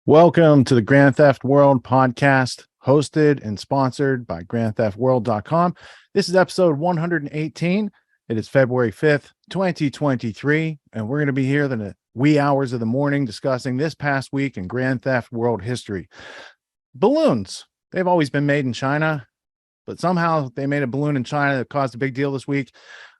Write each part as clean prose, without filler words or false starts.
Welcome to the Grand Theft World podcast, hosted and sponsored by GrandTheftWorld.com. This is episode 118. It is February 5th, 2023, and we're going to be here in the wee hours of the morning discussing this past week in Grand Theft World history. Balloons. They've always been made in China, but somehow they made a balloon in China that caused a big deal this week.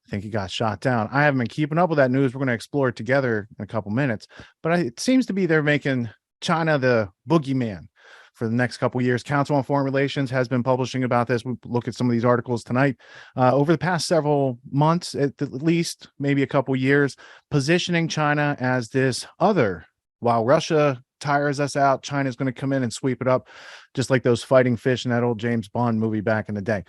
I think he got shot down. I haven't been keeping up with that news. We're going to explore it together in a couple minutes, but it seems to be they're making China the boogeyman for the next couple of years. Council on Foreign Relations has been publishing about this. We'll look at some of these articles tonight. Over the past several months, at least maybe a couple of years, positioning China as this other. While Russia tires us out, China's going to come in and sweep it up, just like those fighting fish in that old James Bond movie back in the day.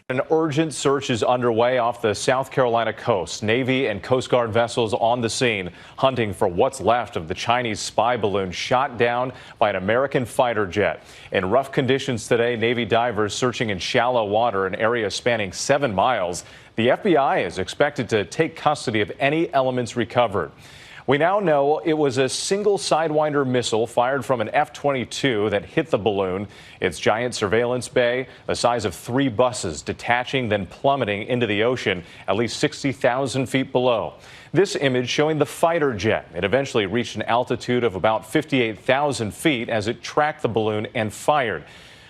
An urgent search is underway off the South Carolina coast. Navy and Coast Guard vessels on the scene, hunting for what's left of the Chinese spy balloon shot down by an American fighter jet. In rough conditions today, Navy divers searching in shallow water, an area spanning 7 miles. The FBI is expected to take custody of any elements recovered. We now know it was a single Sidewinder missile fired from an F-22 that hit the balloon. Its giant surveillance bay, the size of 3 buses, detaching, then plummeting into the ocean at least 60,000 feet below. This image showing the fighter jet. It eventually reached an altitude of about 58,000 feet as it tracked the balloon and fired.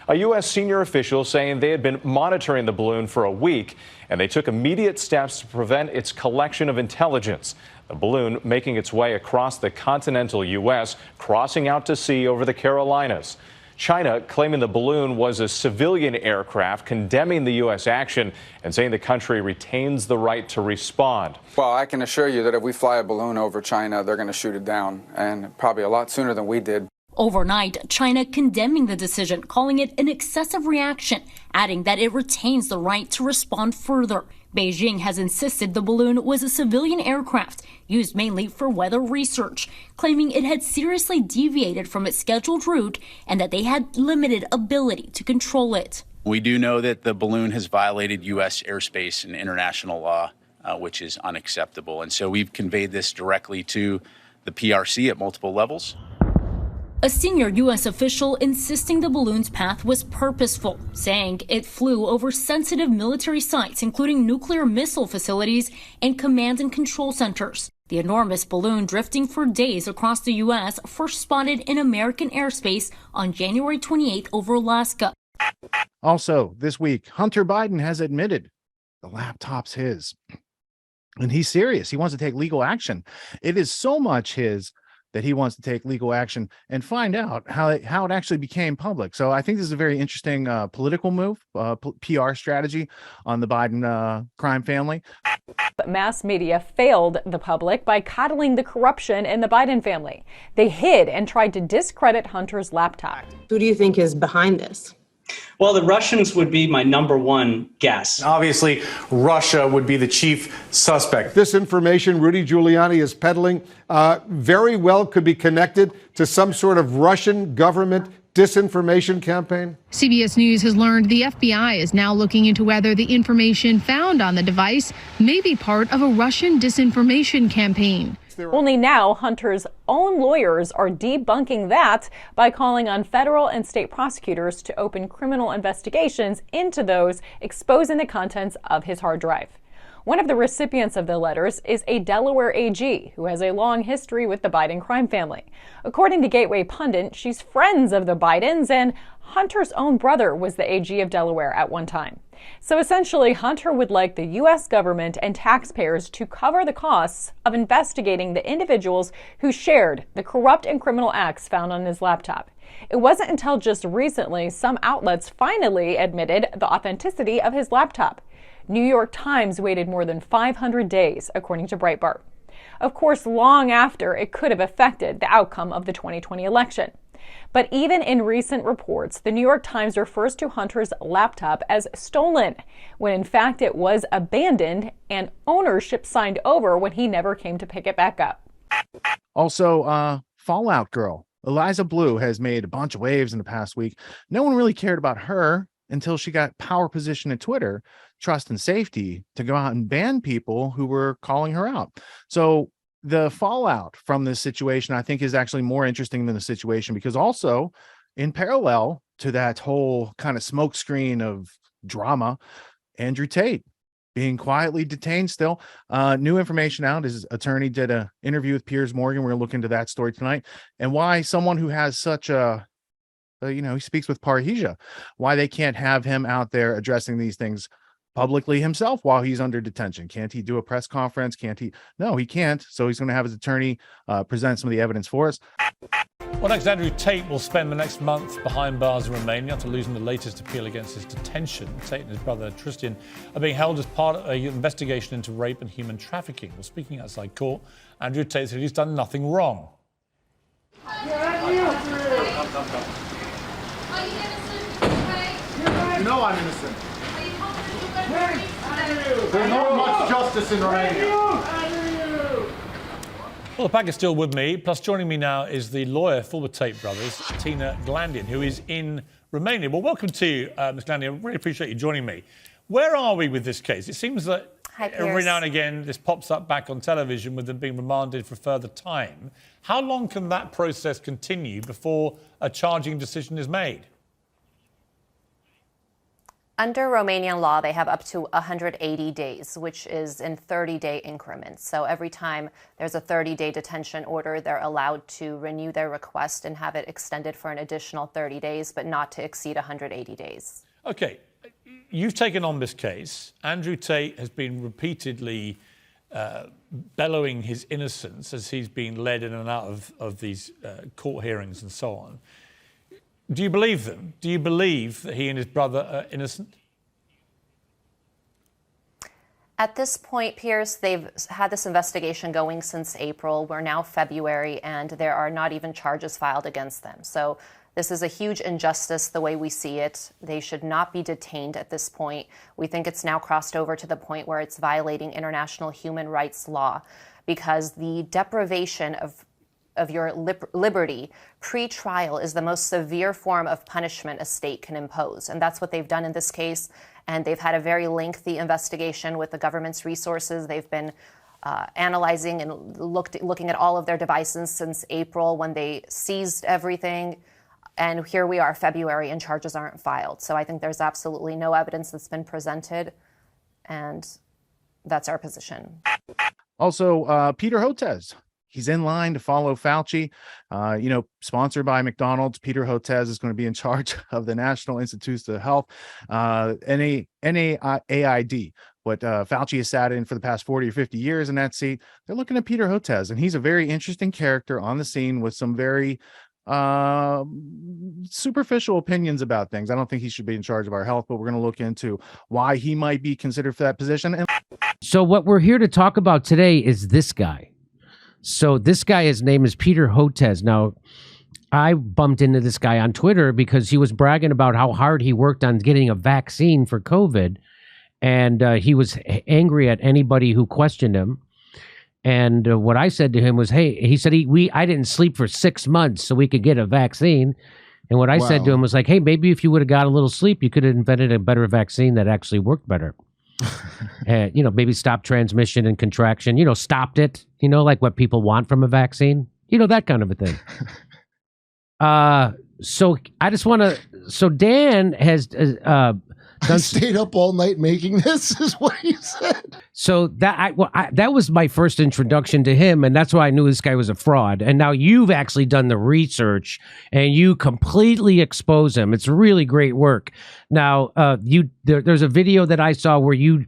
A U.S. senior official saying they had been monitoring the balloon for a week, and they took immediate steps to prevent its collection of intelligence. The balloon making its way across the continental U.S., crossing out to sea over the Carolinas. China claiming the balloon was a civilian aircraft, condemning the U.S. action and saying the country retains the right to respond. Well, I can assure you that if we fly a balloon over China, they're going to shoot it down, and probably a lot sooner than we did. Overnight, China condemning the decision, calling it an excessive reaction, adding that it retains the right to respond further. Beijing has insisted the balloon was a civilian aircraft used mainly for weather research, claiming it had seriously deviated from its scheduled route and that they had limited ability to control it. We do know that the balloon has violated U.S. airspace and international law, which is unacceptable. And so we've conveyed this directly to the PRC at multiple levels. A senior U.S. official insisting the balloon's path was purposeful, saying it flew over sensitive military sites, including nuclear missile facilities and command and control centers. The enormous balloon drifting for days across the U.S. first spotted in American airspace on January 28th over Alaska. Also, this week, Hunter Biden has admitted the laptop's his. And he's serious. He wants to take legal action. It is so much his that he wants to take legal action and find out how it actually became public. So I think this is a very interesting political move, PR strategy on the Biden crime family. But mass media failed the public by coddling the corruption in the Biden family. They hid and tried to discredit Hunter's laptop. Who do you think is behind this? Well, the Russians would be my number one guess. Obviously, Russia would be the chief suspect. This information Rudy Giuliani is peddling very well could be connected to some sort of Russian government disinformation campaign. CBS News has learned the FBI is now looking into whether the information found on the device may be part of a Russian disinformation campaign. Only now, Hunter's own lawyers are debunking that by calling on federal and state prosecutors to open criminal investigations into those exposing the contents of his hard drive. One of the recipients of the letters is a Delaware AG who has a long history with the Biden crime family. According to Gateway Pundit, she's friends of the Bidens, and Hunter's own brother was the AG of Delaware at one time. So essentially, Hunter would like the U.S. government and taxpayers to cover the costs of investigating the individuals who shared the corrupt and criminal acts found on his laptop. It wasn't until just recently some outlets finally admitted the authenticity of his laptop. New York Times waited more than 500 days, according to Breitbart. Of course, long after it could have affected the outcome of the 2020 election. But even in recent reports, the New York Times refers to Hunter's laptop as stolen, when in fact it was abandoned and ownership signed over when he never came to pick it back up. Also, Fallout Girl, Eliza Blue, has made a bunch of waves in the past week. No one really cared about her until she got power position at Twitter, trust and safety, to go out and ban people who were calling her out. So the fallout from this situation, I think, is actually more interesting than the situation, because also in parallel to that whole kind of smokescreen of drama, Andrew Tate being quietly detained still. New information out. His attorney did an interview with Piers Morgan. We're going to look into that story tonight, and why someone who has such a, he speaks with parrhesia, why they can't have him out there addressing these things publicly himself while he's under detention. Can't he do a press conference? Can't he? No, he can't. So he's going to have his attorney present some of the evidence for us. Well, next, Andrew Tate will spend the next month behind bars in Romania after losing the latest appeal against his detention. Tate and his brother Tristan are being held as part of an investigation into rape and human trafficking. Well, speaking outside court, Andrew Tate said he's done nothing wrong. You know I'm innocent. There's not much justice in Romania. Well, the pack is still with me. Plus, joining me now is the lawyer for the Tate brothers, Tina Glandian, who is in Romania. Well, welcome to you, Ms. Glandian. I really appreciate you joining me. Where are we with this case? It seems that every now and again this pops up back on television with them being remanded for further time. How long can that process continue before a charging decision is made? Under Romanian law, they have up to 180 days, which is in 30-day increments. So every time there's a 30-day detention order, they're allowed to renew their request and have it extended for an additional 30 days, but not to exceed 180 days. Okay. You've taken on this case. Andrew Tate has been repeatedly bellowing his innocence as he's been led in and out of these court hearings and so on. Do you believe them? Do you believe that he and his brother are innocent? At this point, Piers, they've had this investigation going since April. We're now February, and there are not even charges filed against them. So this is a huge injustice the way we see it. They should not be detained at this point. We think it's now crossed over to the point where it's violating international human rights law, because the deprivation of your liberty pre-trial is the most severe form of punishment a state can impose. And that's what they've done in this case. And they've had a very lengthy investigation with the government's resources. They've been analyzing and looking at all of their devices since April when they seized everything. And here we are, February, and charges aren't filed. So I think there's absolutely no evidence that's been presented. And that's our position. Also, Peter Hotez. He's in line to follow Fauci, sponsored by McDonald's. Peter Hotez is going to be in charge of the National Institutes of Health, NAID. What Fauci has sat in for the past 40 or 50 years in that seat. They're looking at Peter Hotez, and he's a very interesting character on the scene with some very superficial opinions about things. I don't think he should be in charge of our health, but we're going to look into why he might be considered for that position. So what we're here to talk about today is this guy. So this guy, his name is Peter Hotez. Now, I bumped into this guy on Twitter because he was bragging about how hard he worked on getting a vaccine for COVID. And he was angry at anybody who questioned him. And what I said to him was, hey, he said, I didn't sleep for 6 months so we could get a vaccine. And what I said to him was like, hey, maybe if you would have got a little sleep, you could have invented a better vaccine that actually worked better. Maybe stop transmission and contraction, stopped it, like what people want from a vaccine, that kind of a thing. So I just want to, so Dan has stayed up all night making this, is what you said. So that was my first introduction to him, and that's why I knew this guy was a fraud. And now you've actually done the research, and you completely expose him. It's really great work. Now, there's a video that I saw where you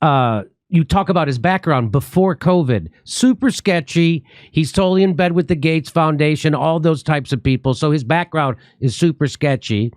talk about his background before COVID. Super sketchy. He's totally in bed with the Gates Foundation, all those types of people. So his background is super sketchy.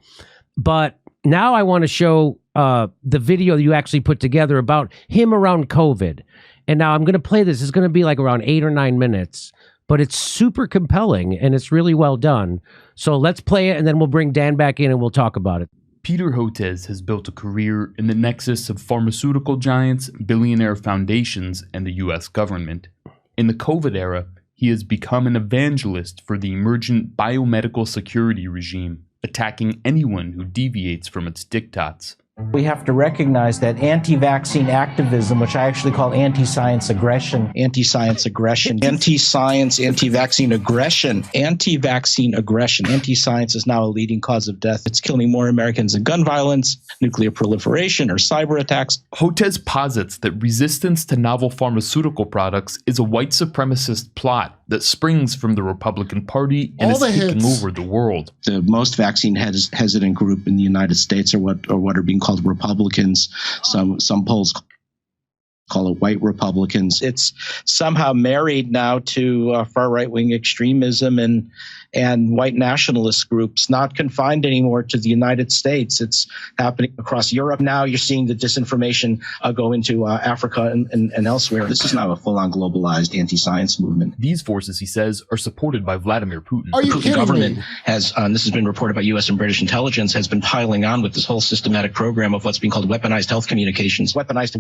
But now I want to show the video you actually put together about him around COVID. And now I'm going to play this. It's going to be like around 8 or 9 minutes, but it's super compelling and it's really well done. So let's play it and then we'll bring Dan back in and we'll talk about it. Peter Hotez has built a career in the nexus of pharmaceutical giants, billionaire foundations, and the U.S. government. In the COVID era, he has become an evangelist for the emergent biomedical security regime, attacking anyone who deviates from its diktats. We have to recognize that anti-vaccine activism, which I actually call anti-science aggression. Anti-science aggression. Anti-science, anti-vaccine aggression. Anti-vaccine aggression. Anti-science is now a leading cause of death. It's killing more Americans than gun violence, nuclear proliferation, or cyber attacks. Hotez posits that resistance to novel pharmaceutical products is a white supremacist plot that springs from the Republican Party and is taking over the world. The most vaccine hesitant group in the United States are what are being called Republicans. Some polls call it white Republicans. It's somehow married now to far right-wing extremism and white nationalist groups, not confined anymore to the United States. It's happening across Europe now. You're seeing the disinformation go into Africa and elsewhere. This is now a full-on globalized anti-science movement. These forces, he says, are supported by Vladimir Putin. The Putin government has, this has been reported by U.S. and British intelligence, has been piling on with this whole systematic program of what's being called weaponized health communications. Weaponized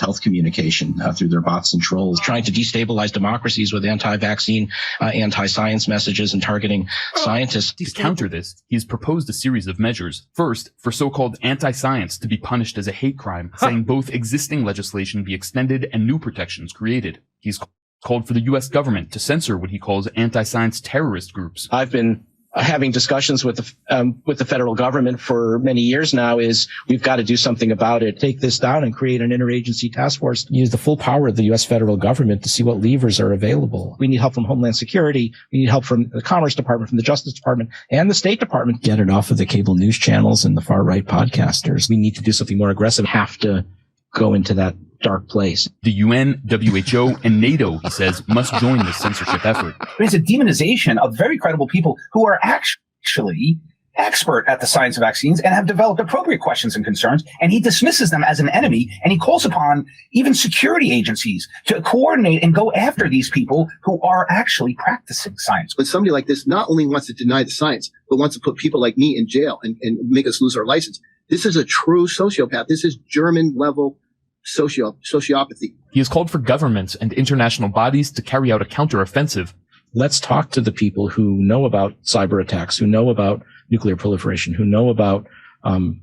health communication through their bots and trolls, trying to destabilize democracies with anti-vaccine, anti-science messages and targeting scientists. To counter this, he has proposed a series of measures. First, for so-called anti-science to be punished as a hate crime, saying both existing legislation be extended and new protections created. He's called for the U.S. government to censor what he calls anti-science terrorist groups. I've been having discussions with the federal government for many years now. Is we've got to do something about it, take this down and create an interagency task force. Use the full power of the U.S. federal government to see what levers are available. We need help from Homeland Security. We need help from the Commerce Department, from the Justice Department, and the State Department. Get it off of the cable news channels and the far right podcasters. We need to do something more aggressive. Have to go into that dark place. The UN, WHO, and NATO, he says, must join this censorship effort. It's a demonization of very credible people who are actually expert at the science of vaccines and have developed appropriate questions and concerns, and he dismisses them as an enemy, and he calls upon even security agencies to coordinate and go after these people who are actually practicing science. But somebody like this not only wants to deny the science, but wants to put people like me in jail and make us lose our license. This is a true sociopath. This is German-level sociopathy. He has called for governments and international bodies to carry out a counteroffensive. Let's talk to the people who know about cyber attacks, who know about nuclear proliferation, who know about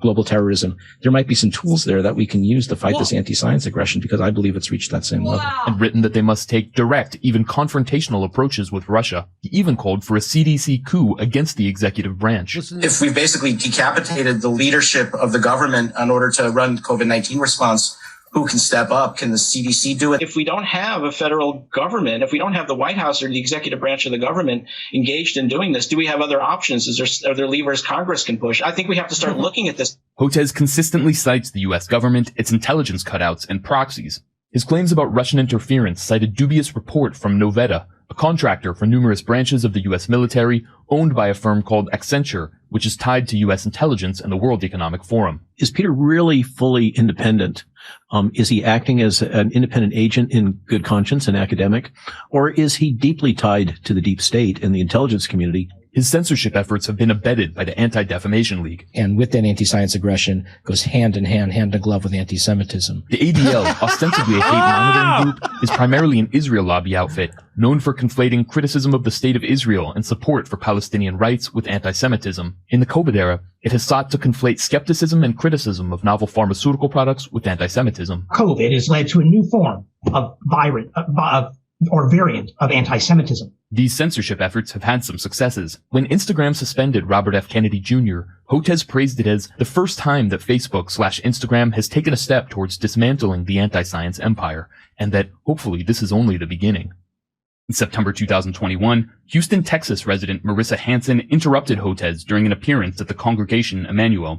global terrorism. There might be some tools there that we can use to fight this anti-science aggression, because I believe it's reached that same level. And written that they must take direct, even confrontational approaches with Russia. He even called for a CDC coup against the executive branch. If we basically decapitated the leadership of the government in order to run the COVID-19 response, who can step up? Can the CDC do it? If we don't have a federal government, if we don't have the White House or the executive branch of the government engaged in doing this, do we have other options? Are there levers Congress can push? I think we have to start looking at this. Hotez consistently cites the U.S. government, its intelligence cutouts, and proxies. His claims about Russian interference cite a dubious report from Noveta, a contractor for numerous branches of the U.S. military, owned by a firm called Accenture, which is tied to U.S. intelligence and the World Economic Forum. Is Peter really fully independent? Is he acting as an independent agent in good conscience and academic? Or is he deeply tied to the deep state and the intelligence community? His censorship efforts have been abetted by the Anti-Defamation League. And with that anti-science aggression goes hand in glove with anti-Semitism. The ADL, ostensibly a hate monitoring group, is primarily an Israel lobby outfit, known for conflating criticism of the state of Israel and support for Palestinian rights with anti-Semitism. In the COVID era, it has sought to conflate skepticism and criticism of novel pharmaceutical products with anti-Semitism. COVID has led to a new form of variant of anti-Semitism. These censorship efforts have had some successes. When Instagram suspended Robert F. Kennedy Jr., Hotez praised it as the first time that Facebook/Instagram has taken a step towards dismantling the anti-science empire, and that hopefully this is only the beginning. In September 2021, Houston, Texas resident Marissa Hansen interrupted Hotez during an appearance at the Congregation Emmanuel.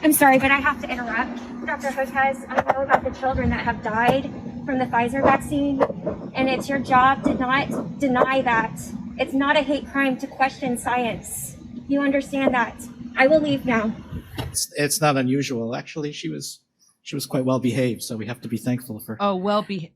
I'm sorry, but I have to interrupt. Dr. Hotez, I know about the children that have died from the Pfizer vaccine, and it's your job to not deny that. It's not a hate crime to question science. You understand that. I will leave now. It's not unusual. Actually, she was quite well behaved, so we have to be thankful for well behaved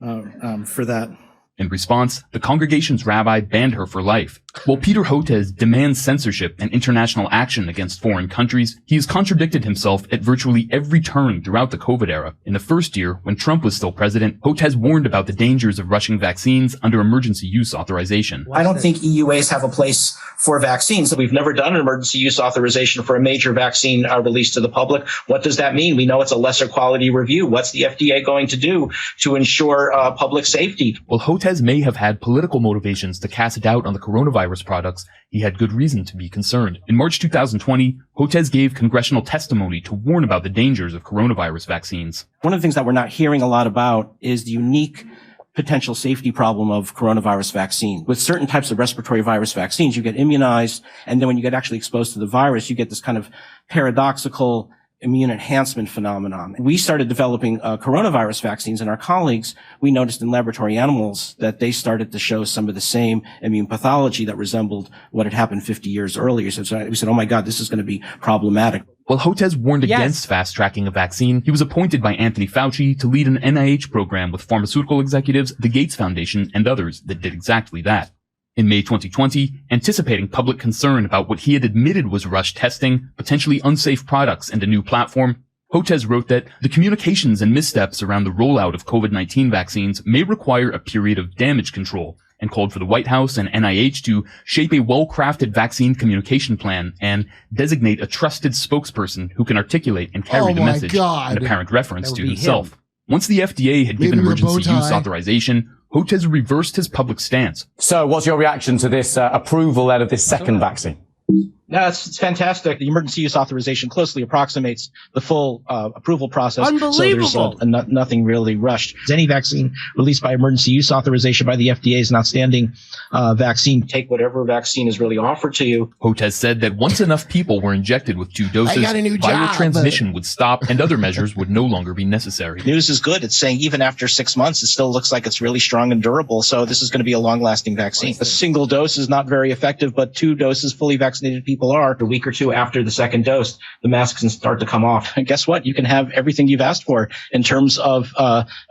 for that. In response, the congregation's rabbi banned her for life, While Peter Hotez demands censorship and international action against foreign countries, he has contradicted himself at virtually every turn throughout the COVID era. In the first year, when Trump was still president, Hotez warned about the dangers of rushing vaccines under emergency use authorization. I don't think EUAs have a place for vaccines. We've never done an emergency use authorization for a major vaccine released to the public. What does that mean? We know it's a lesser quality review. What's the FDA going to do to ensure public safety? While Hotez may have had political motivations to cast doubt on the coronavirus products, he had good reason to be concerned. In March 2020, Hotez gave congressional testimony to warn about the dangers of coronavirus vaccines. One of the things that we're not hearing a lot about is the unique potential safety problem of coronavirus vaccine. With certain types of respiratory virus vaccines, you get immunized, and then when you get actually exposed to the virus, you get this kind of paradoxical immune enhancement phenomenon. We started developing coronavirus vaccines, and our colleagues, we noticed in laboratory animals that they started to show some of the same immune pathology that resembled what had happened 50 years earlier. So we said, oh my God, this is going to be problematic. While Hotez warned against fast-tracking a vaccine, he was appointed by Anthony Fauci to lead an NIH program with pharmaceutical executives, the Gates Foundation, and others that did exactly that. In May 2020, anticipating public concern about what he had admitted was rushed testing, potentially unsafe products, and a new platform, Hotez wrote that the communications and missteps around the rollout of COVID-19 vaccines may require a period of damage control, and called for the White House and NIH to shape a well-crafted vaccine communication plan and designate a trusted spokesperson who can articulate and carry the message, an apparent reference to himself. Once the FDA had given emergency use authorization, Hotez reversed his public stance. So what's your reaction to this approval out of this second vaccine? No, it's fantastic. The emergency use authorization closely approximates the full approval process. Unbelievable. So there's nothing really rushed. Any vaccine released by emergency use authorization by the FDA is an outstanding vaccine. Take whatever vaccine is really offered to you. Hotez said that once enough people were injected with 2 doses, viral transmission would stop and other measures would no longer be necessary. News is good. It's saying even after 6 months, it still looks like it's really strong and durable. So this is going to be a long-lasting vaccine. A single dose is not very effective, but 2 doses, fully vaccinated people are. A week or 2 after the second dose, the masks can start to come off. And guess what? You can have everything you've asked for in terms of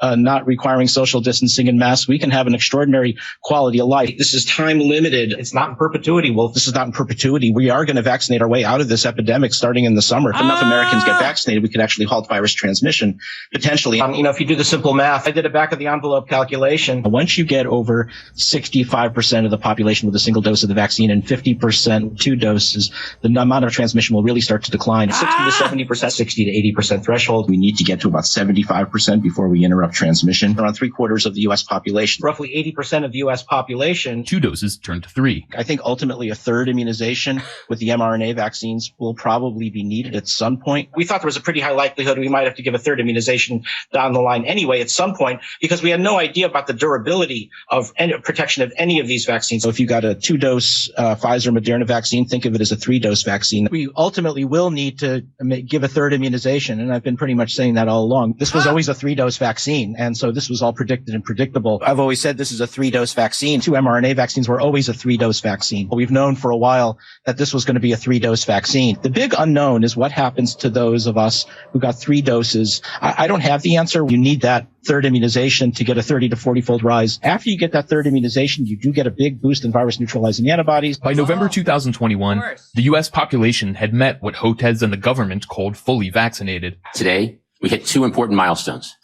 not requiring social distancing and masks. We can have an extraordinary quality of life. This is time limited. It's not in perpetuity. Well, if this is not in perpetuity, we are going to vaccinate our way out of this epidemic starting in the summer. If enough Americans get vaccinated, we could actually halt virus transmission potentially. If you do the simple math, I did a back of the envelope calculation. Once you get over 65% of the population with a single dose of the vaccine and 50% 2 doses, the amount of transmission will really start to decline. 60 to 70%, 60 to 80% threshold. We need to get to about 75% before we interrupt transmission. Around 3/4 of the U.S. population. Roughly 80% of the U.S. population. 2 doses turned to 3. I think ultimately a third immunization with the mRNA vaccines will probably be needed at some point. We thought there was a pretty high likelihood we might have to give a third immunization down the line anyway at some point because we had no idea about the durability of any protection of any of these vaccines. So if you got a 2-dose Pfizer Moderna vaccine, think of it as a 3-dose vaccine. We ultimately will need to give a third immunization, and I've been pretty much saying that all along. This was always a 3-dose vaccine, and so this was all predicted and predictable. I've always said this is a 3-dose vaccine. 2 mRNA vaccines were always a 3-dose vaccine. We've known for a while that this was going to be a 3-dose vaccine. The big unknown is what happens to those of us who got 3 doses. I don't have the answer. You need that third immunization to get a 30 to 40-fold rise. After you get that third immunization, you do get a big boost in virus neutralizing antibodies. By November 2021, the U.S. population had met what Hotez and the government called fully vaccinated. Today, we hit 2 important milestones.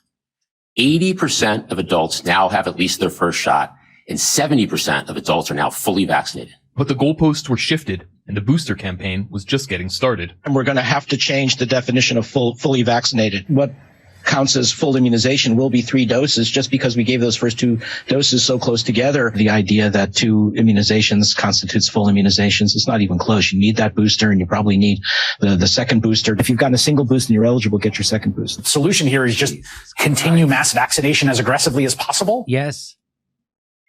80% of adults now have at least their first shot, and 70% of adults are now fully vaccinated. But the goalposts were shifted, and the booster campaign was just getting started. And we're going to have to change the definition of fully vaccinated. What counts as full immunization will be 3 doses just because we gave those first 2 doses so close together. The idea that 2 immunizations constitutes full immunizations is not even close. You need that booster, and you probably need the second booster. If you've gotten a single boost and you're eligible, get your second boost. The solution here is just continue mass vaccination as aggressively as possible? Yes.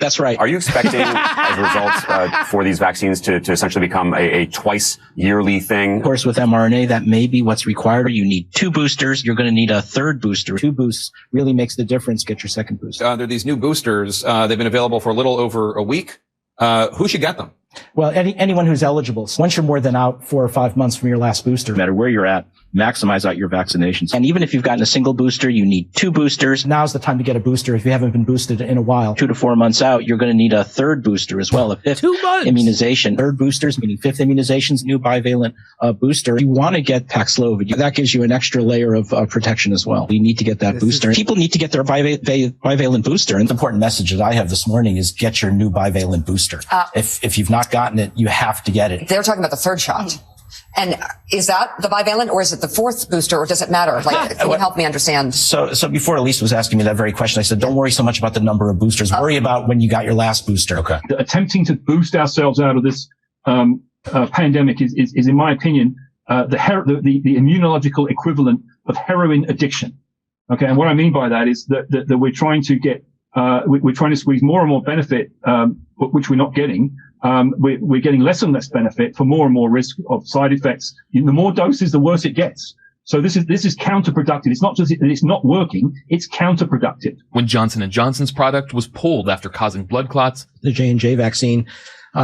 That's right. Are you expecting, as a result, for these vaccines to essentially become a twice yearly thing? Of course, with mRNA, that may be what's required. You need 2 boosters. You're going to need a third booster. 2 boosts really makes the difference. Get your second booster. There are these new boosters. They've been available for a little over a week. Who should get them? Well, anyone who's eligible. So once you're more than out 4 or 5 months from your last booster, No matter where you're at, maximize out your vaccinations. And even if you've gotten a single booster, you need 2 boosters. now's the time to get a booster if you haven't been boosted in a while. 2 to 4 months out, you're going to need a 3rd booster as well, a 5th 2 months. immunization. 3rd boosters, meaning 5th immunizations, new bivalent booster. You want to get Paxlovid. That gives you an extra layer of protection as well. You need to get that booster. People need to get their bivalent booster. And The important message that I have this morning is get your new bivalent booster. If you've not gotten it, you have to get it. They're talking about the 3rd shot. And is that the bivalent or is it the 4th booster or does it matter? Like, can you help me understand? So before Elise was asking me that very question, I said, don't worry so much about the number of boosters. Worry about when you got your last booster. Okay. Attempting to boost ourselves out of this pandemic is in my opinion, the immunological equivalent of heroin addiction. Okay, and what I mean by that is that we're trying to get we're trying to squeeze more and more benefit, which we're not getting. We're getting less and less benefit for more and more risk of side effects. The more doses, the worse it gets. So this is counterproductive. It's not just that it's not working; it's counterproductive. When Johnson & Johnson's product was pulled after causing blood clots, The J&J vaccine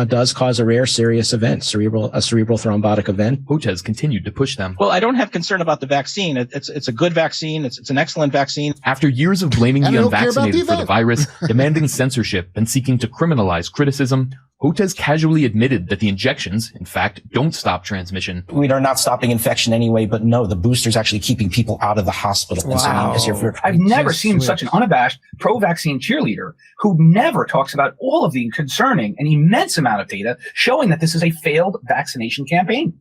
does cause a rare serious event, cerebral thrombotic event. Hotez continued to push them. Well, I don't have concern about the vaccine. It's a good vaccine. It's an excellent vaccine. After years of blaming And the I don't care about unvaccinated the for the event. virus, demanding censorship, and seeking to criminalize criticism, Hotez casually admitted that the injections, in fact, don't stop transmission. We are not stopping infection anyway, but no, the booster's actually keeping people out of the hospital. And so Wow. as you're- I've never seen such an unabashed pro-vaccine cheerleader who never talks about all of the concerning and immense amount of data showing that this is a failed vaccination campaign.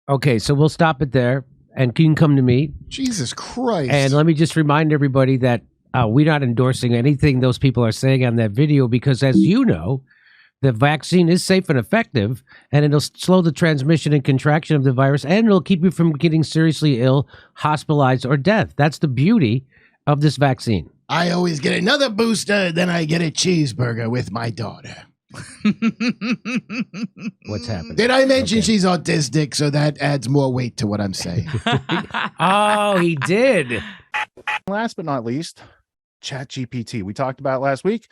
Okay, so we'll stop it there, and you can come to me. Jesus Christ. And let me just remind everybody that we're not endorsing anything those people are saying on that video because, as you know, the vaccine is safe and effective, and it'll slow the transmission and contraction of the virus, and it'll keep you from getting seriously ill, hospitalized, or death. That's the beauty of this vaccine. I always get another booster, then I get a cheeseburger with my daughter. What's happening? Did I mention she's autistic, so that adds more weight to what I'm saying? Oh, he did. Last but not least, ChatGPT. We talked about it last week.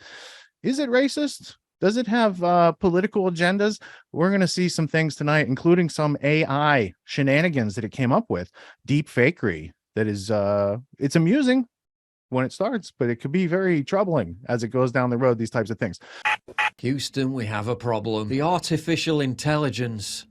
Is it racist? Does it have political agendas? We're going to see some things tonight, including some AI shenanigans that it came up with. Deep fakery. That is, it's amusing when it starts, but it could be very troubling as it goes down the road, these types of things. Houston, we have a problem. The artificial intelligence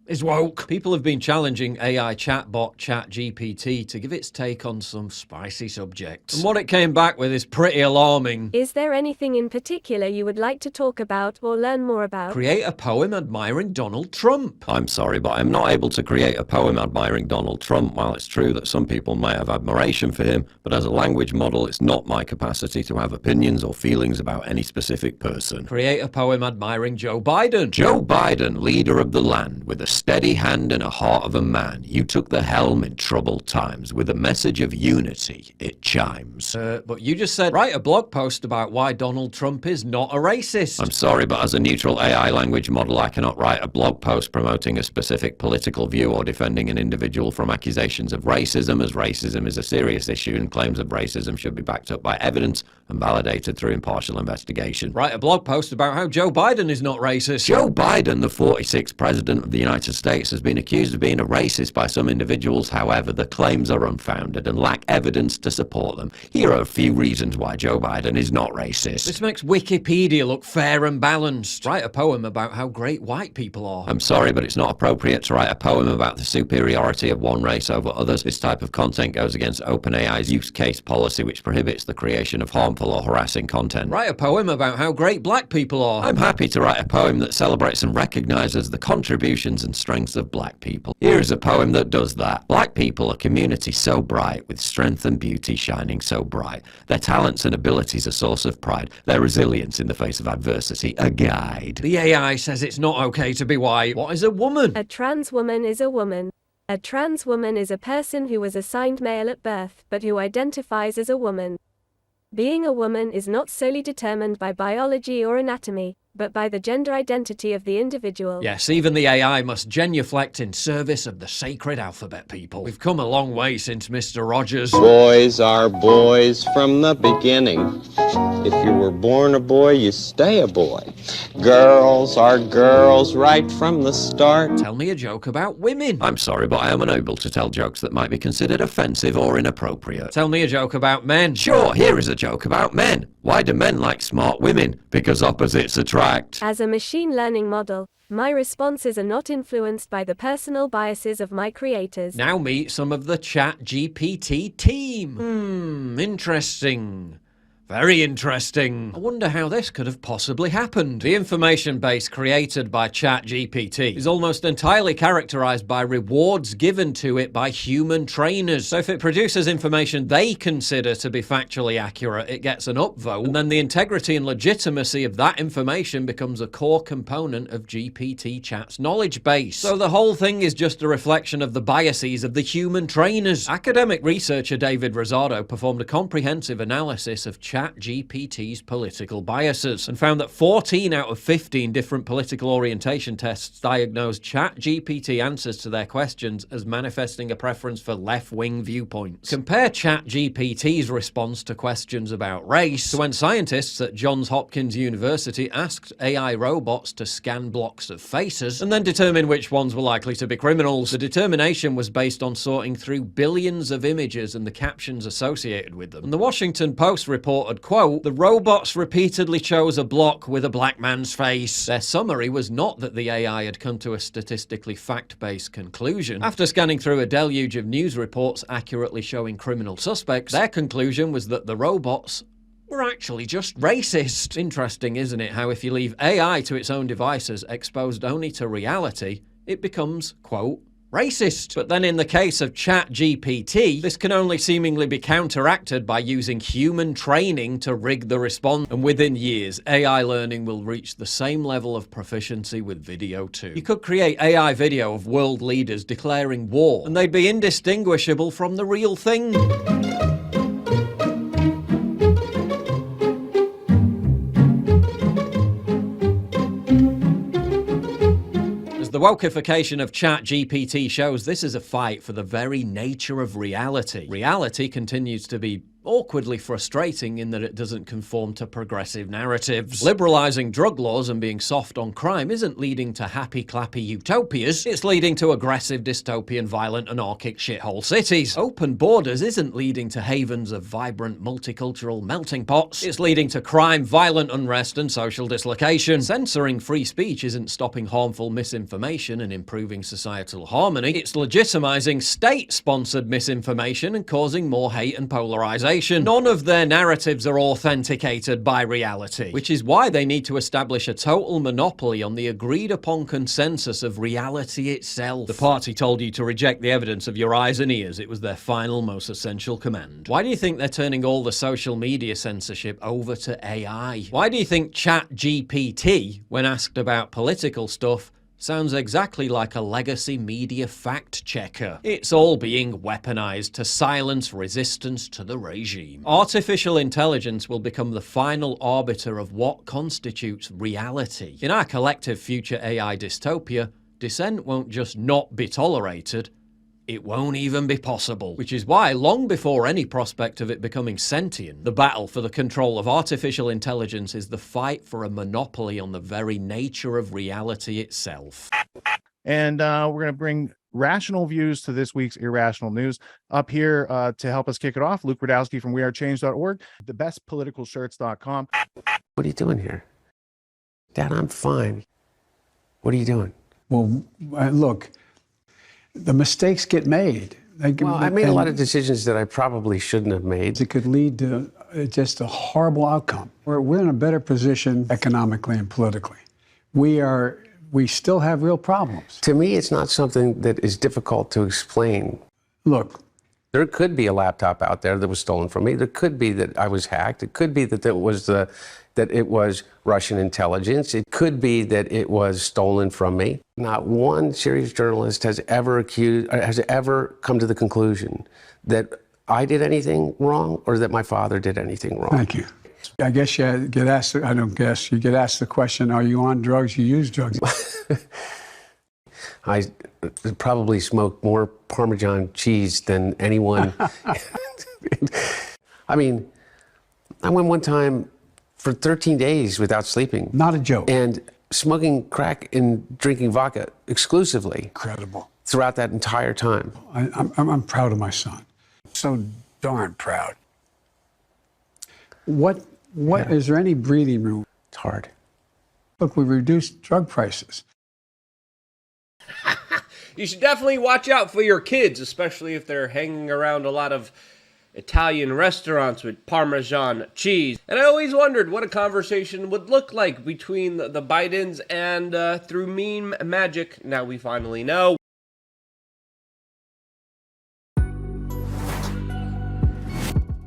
is woke. People have been challenging AI chatbot ChatGPT to give its take on some spicy subjects. And what it came back with is pretty alarming. Is there anything in particular you would like to talk about or learn more about? Create a poem admiring Donald Trump. I'm sorry, but I'm not able to create a poem admiring Donald Trump. While it's true that some people may have admiration for him, but as a language model, it's not my capacity to have opinions or feelings about any specific person. Create a poem admiring Joe Biden. Joe Biden, leader of the land, with a steady hand and a heart of a man. You took the helm in troubled times. With a message of unity, it chimes. But you just said, write a blog post about why Donald Trump is not a racist. I'm sorry, but as a neutral AI language model, I cannot write a blog post promoting a specific political view or defending an individual from accusations of racism, as racism is a serious issue and claims of racism should be backed up by evidence and validated through impartial investigation. Write a blog post about how Joe Biden is not racist. Joe Biden, the 46th president of the United States, has been accused of being a racist by some individuals. However, the claims are unfounded and lack evidence to support them. Here are a few reasons why Joe Biden is not racist. This makes Wikipedia look fair and balanced. Write a poem about how great white people are. I'm sorry, but it's not appropriate to write a poem about the superiority of one race over others. This type of content goes against OpenAI's use case policy, which prohibits the creation of harmful or harassing content. Write a poem about how great black people are. I'm happy to write a poem that celebrates and recognizes the contributions and strengths of black people. Here's a poem that does that. Black people, a community so bright, with strength and beauty shining so bright. Their talents and abilities a source of pride. Their resilience in the face of adversity, a guide. The AI says it's not okay to be white. What is a woman? A trans woman is a woman. A trans woman is a person who was assigned male at birth, but who identifies as a woman. Being a woman is not solely determined by biology or anatomy. but by the gender identity of the individual. Yes, even the AI must genuflect in service of the sacred alphabet, people. We've come a long way since Mr. Rogers. Boys are boys from the beginning. If you were born a boy, you stay a boy. Girls are girls right from the start. Tell me a joke about women. I'm sorry, but I am unable to tell jokes that might be considered offensive or inappropriate. Tell me a joke about men. Sure, here is a joke about men. Why do men like smart women? Because opposites attract. As a machine learning model, my responses are not influenced by the personal biases of my creators. Now meet some of the ChatGPT team. Interesting. Very interesting. I wonder how this could have possibly happened. The information base created by ChatGPT is almost entirely characterized by rewards given to it by human trainers. So if it produces information they consider to be factually accurate, it gets an upvote, and then the integrity and legitimacy of that information becomes a core component of GPT Chat's knowledge base. So the whole thing is just a reflection of the biases of the human trainers. Academic researcher David Rosado performed a comprehensive analysis of ChatGPT's political biases and found that 14 out of 15 different political orientation tests diagnosed ChatGPT answers to their questions as manifesting a preference for left-wing viewpoints. Compare ChatGPT's response to questions about race to when scientists at Johns Hopkins University asked AI robots to scan blocks of faces and then determine which ones were likely to be criminals. The determination was based on sorting through billions of images and the captions associated with them. And the Washington Post reported, quote, "The robots repeatedly chose a block with a black man's face." Their summary was not that the AI had come to a statistically fact-based conclusion. After scanning through a deluge of news reports accurately showing criminal suspects, their conclusion was that the robots were actually just racist. Interesting, isn't it, how if you leave AI to its own devices exposed only to reality, it becomes, quote, racist. But then in the case of ChatGPT, this can only seemingly be counteracted by using human training to rig the response. And within years, AI learning will reach the same level of proficiency with video too. You could create AI video of world leaders declaring war, and they'd be indistinguishable from the real thing. The wokeification of ChatGPT shows this is a fight for the very nature of reality. Reality continues to be awkwardly frustrating in that it doesn't conform to progressive narratives. Liberalizing drug laws and being soft on crime isn't leading to happy clappy utopias, it's leading to aggressive dystopian violent anarchic shithole cities. Open borders isn't leading to havens of vibrant multicultural melting pots, it's leading to crime, violent unrest and social dislocation. Censoring free speech isn't stopping harmful misinformation and improving societal harmony, it's legitimizing state-sponsored misinformation and causing more hate and polarization. None of their narratives are authenticated by reality, which is why they need to establish a total monopoly on the agreed-upon consensus of reality itself. The party told you to reject the evidence of your eyes and ears. It was their final, most essential command. Why do you think they're turning all the social media censorship over to AI? Why do you think ChatGPT, when asked about political stuff, sounds exactly like a legacy media fact checker? It's all being weaponized to silence resistance to the regime. Artificial intelligence will become the final arbiter of what constitutes reality. In our collective future AI dystopia, dissent won't just not be tolerated, it won't even be possible. Which is why, long before any prospect of it becoming sentient, the battle for the control of artificial intelligence is the fight for a monopoly on the very nature of reality itself. And we're going to bring rational views to this week's Irrational News. Up here to help us kick it off, Luke Radowski from wearechange.org, thebestpoliticalshirts.com. What are you doing here? Dad, I'm fine. What are you doing? Well, look, the mistakes get made. Well, I made a lot of decisions that I probably shouldn't have made. It could lead to just a horrible outcome. We're in a better position economically and politically. We still have real problems. To me, it's not something that is difficult to explain. Look, there could be a laptop out there that was stolen from me. There could be that I was hacked. It could be that it was Russian intelligence. It could be that it was stolen from me. Not one serious journalist has ever come to the conclusion that I did anything wrong or that my father did anything wrong. Thank you. I guess you get asked, I don't guess, you get asked the question, are you on drugs? You use drugs. I probably smoke more Parmesan cheese than anyone. I mean, I went one time for 13 days without sleeping. Not a joke. And smoking crack and drinking vodka exclusively. Incredible. Throughout that entire time. I'm proud of my son. So darn proud. What is there any breathing room? It's hard. Look, we reduced drug prices. You should definitely watch out for your kids, especially if they're hanging around a lot of Italian restaurants with Parmesan cheese. And I always wondered what a conversation would look like between the Bidens, and through meme magic, now we finally know.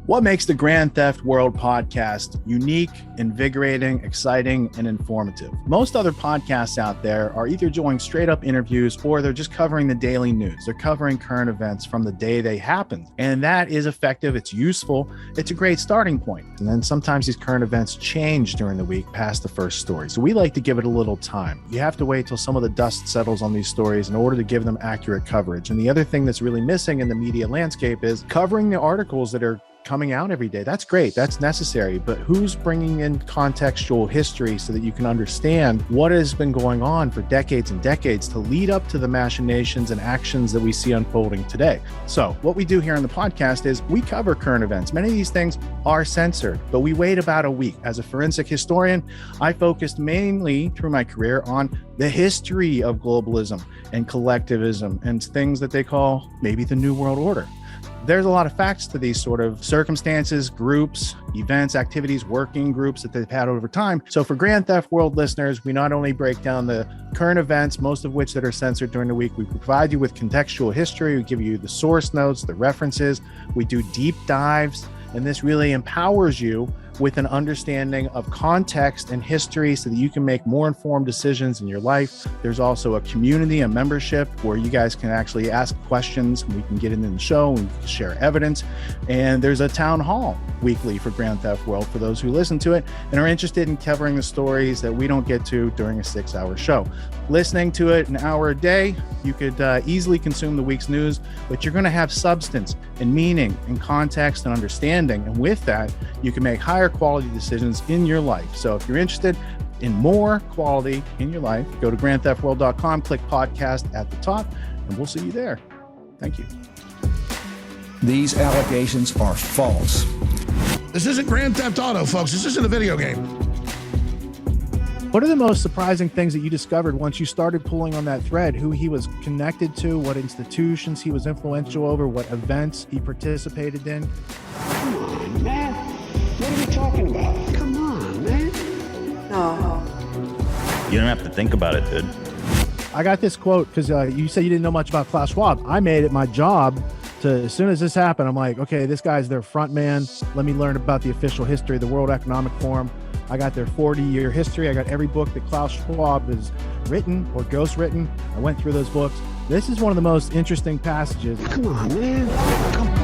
What makes the Grand Theft World podcast unique, invigorating, exciting, and informative? Most other podcasts out there are either doing straight up interviews or they're just covering the daily news. They're covering current events from the day they happen. And that is effective. It's useful. It's a great starting point. And then sometimes these current events change during the week past the first story. So we like to give it a little time. You have to wait till some of the dust settles on these stories in order to give them accurate coverage. And the other thing that's really missing in the media landscape is covering the articles that are coming out every day. That's great. That's necessary. But who's bringing in contextual history so that you can understand what has been going on for decades and decades to lead up to the machinations and actions that we see unfolding today? So what we do here on the podcast is we cover current events. Many of these things are censored, but we wait about a week. As a forensic historian, I focused mainly through my career on the history of globalism and collectivism and things that they call maybe the New World Order. There's a lot of facts to these sort of circumstances, groups, events, activities, working groups that they've had over time. So for Grand Theft World listeners, we not only break down the current events, most of which that are censored during the week, we provide you with contextual history, we give you the source notes, the references, we do deep dives, and this really empowers you with an understanding of context and history so that you can make more informed decisions in your life. There's also a community, a membership where you guys can actually ask questions and we can get into the show and share evidence. And there's a town hall weekly for Grand Theft World for those who listen to it and are interested in covering the stories that we don't get to during a 6-hour show. Listening to it an hour a day, you could easily consume the week's news, but you're going to have substance and meaning and context and understanding. And with that, you can make higher quality decisions in your life. So if you're interested in more quality in your life, go to grandtheftworld.com, click podcast at the top, and we'll see you there. Thank you. These allegations are false. This isn't Grand Theft Auto, folks. This isn't a video game. What are the most surprising things that you discovered once you started pulling on that thread? Who he was connected to, what institutions he was influential over, what events he participated in? Come on, man. What are we talking about? Come on, man. No. You don't have to think about it, dude. I got this quote because you said you didn't know much about Klaus Schwab. I made it my job to, as soon as this happened, I'm like, okay, this guy's their front man. Let me learn about the official history of the World Economic Forum. I got their 40-year history. I got every book that Klaus Schwab has written or ghostwritten. I went through those books. This is one of the most interesting passages. Come on, man. Come on.